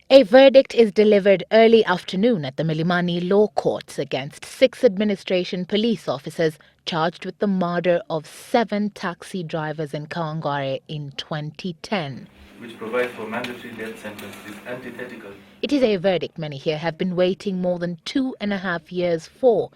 A verdict is delivered early afternoon at the Milimani Law Courts against 6 administration police officers charged with the murder of 7 taxi drivers in Kawangware in 2010. Which provide for mandatory death sentence is antithetical. It is a verdict many here have been waiting more than 2.5 years for.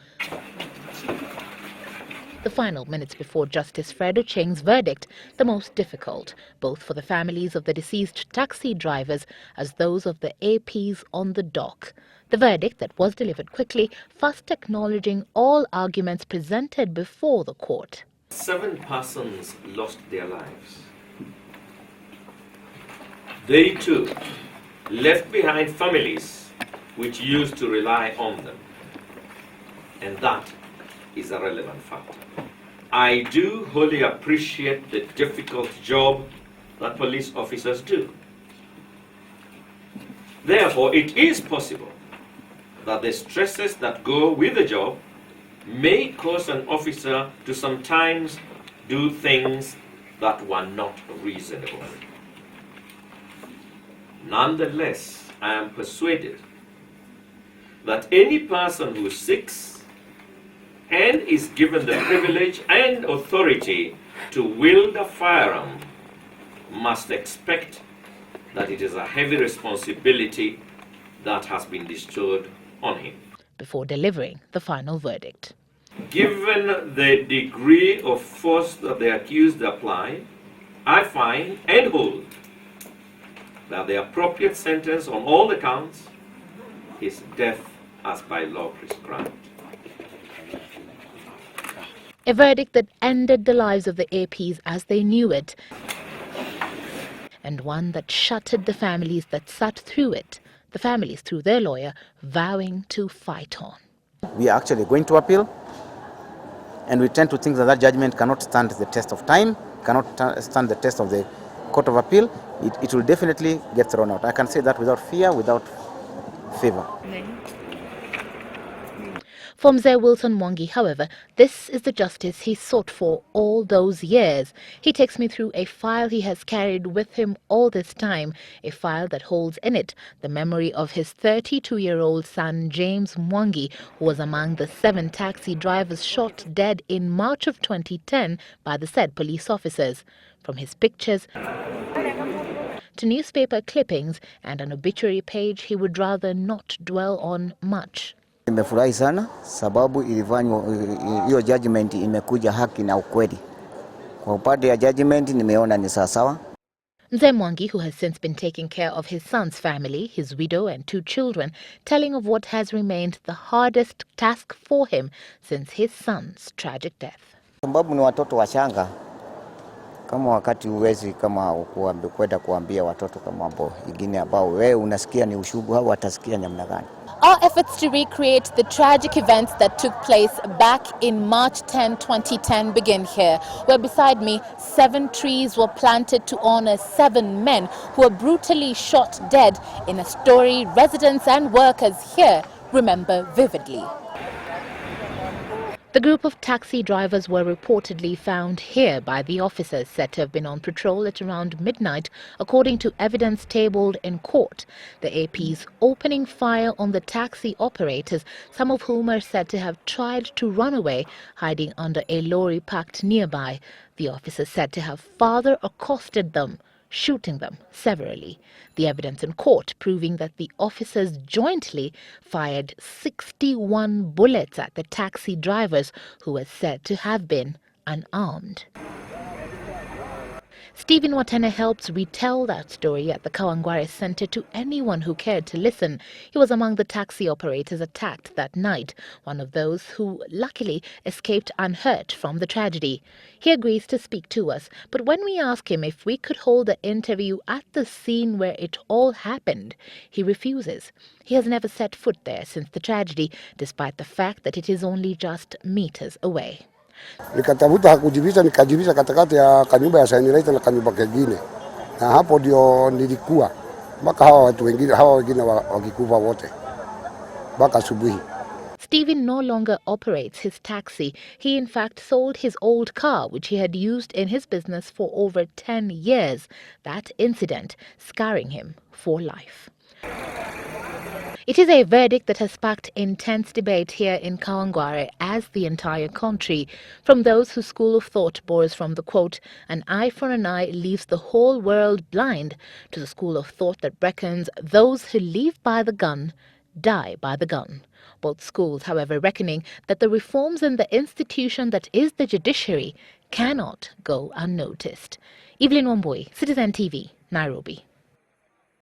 The final minutes before Justice Fred Ocheng's verdict, the most difficult, both for the families of the deceased taxi drivers as those of the APs on the dock. The verdict that was delivered quickly, first acknowledging all arguments presented before the court. 7 persons lost their lives. They too left behind families which used to rely on them. And that is a relevant fact. I do wholly appreciate the difficult job that police officers do. Therefore, it is possible that the stresses that go with the job may cause an officer to sometimes do things that were not reasonable. Nonetheless, I am persuaded that any person who seeks and is given the privilege and authority to wield a firearm must expect that it is a heavy responsibility that has been bestowed on him. Before delivering the final verdict. Given the degree of force that the accused applied, I find and hold that the appropriate sentence on all the counts is death as by law prescribed. A verdict that ended the lives of the APs as they knew it, and one that shattered the families that sat through it, the families through their lawyer vowing to fight on. We are actually going to appeal, and we tend to think that that judgment cannot stand the test of time, cannot stand the test of the Court of Appeal. It will definitely get thrown out. I can say that without fear, without favor. For Mzee Wilson Mwangi, however, this is the justice he sought for all those years. He takes me through a file he has carried with him all this time, a file that holds in it the memory of his 32-year-old son James Mwangi, who was among the 7 taxi drivers shot dead in March of 2010 by the said police officers. From his pictures to newspaper clippings and an obituary page he would rather not dwell on much. Nimefurahi sana sababu ilifanywa hiyo judgment imekuja haki na ukweli. Kwa upande ya judgment nimeona ni sawa. Mzee Mwangi, who has since been taking care of his son's family, his widow and 2 children, telling of what has remained the hardest task for him since his son's tragic death. Sababu ni watoto wachanga. Kama wakati uwezi kama kwenda kuambia watoto kama mambo ingine ambao wewe unasikia ni ushugu au watasikia namna gani. Our efforts to recreate the tragic events that took place back in March 10, 2010 begin here, where beside me 7 trees were planted to honor 7 men who were brutally shot dead in a story residents and workers here remember vividly. The group of taxi drivers were reportedly found here by the officers said to have been on patrol at around midnight, according to evidence tabled in court. The APs opening fire on the taxi operators, some of whom are said to have tried to run away, hiding under a lorry parked nearby. The officers said to have further accosted them, shooting them severally. The evidence in court proving that the officers jointly fired 61 bullets at the taxi drivers who were said to have been unarmed. Stephen Watene helps retell that story at the Kawangware Center to anyone who cared to listen. He was among the taxi operators attacked that night, one of those who luckily escaped unhurt from the tragedy. He agrees to speak to us, but when we ask him if we could hold the interview at the scene where it all happened, he refuses. He has never set foot there since the tragedy, despite the fact that it is only just meters away. Nikatafuta kujificha, nikajificha katikati ya kanyumba ya Sainileta na kanyumba kingine. Na hapo ndio nilikuwa mpaka hawa wengine wakikufa wote mpaka asubuhi. Stephen no longer operates his taxi. He in fact sold his old car, which he had used in his business for over 10 years. That incident scarring him for life. It is a verdict that has sparked intense debate here in Kawangware, as the entire country, from those whose school of thought borrows from the quote, "An eye for an eye leaves the whole world blind," to the school of thought that reckons those who live by the gun die by the gun. Both schools, however, reckoning that the reforms in the institution that is the judiciary cannot go unnoticed. Evelyn Wambui, Citizen TV, Nairobi.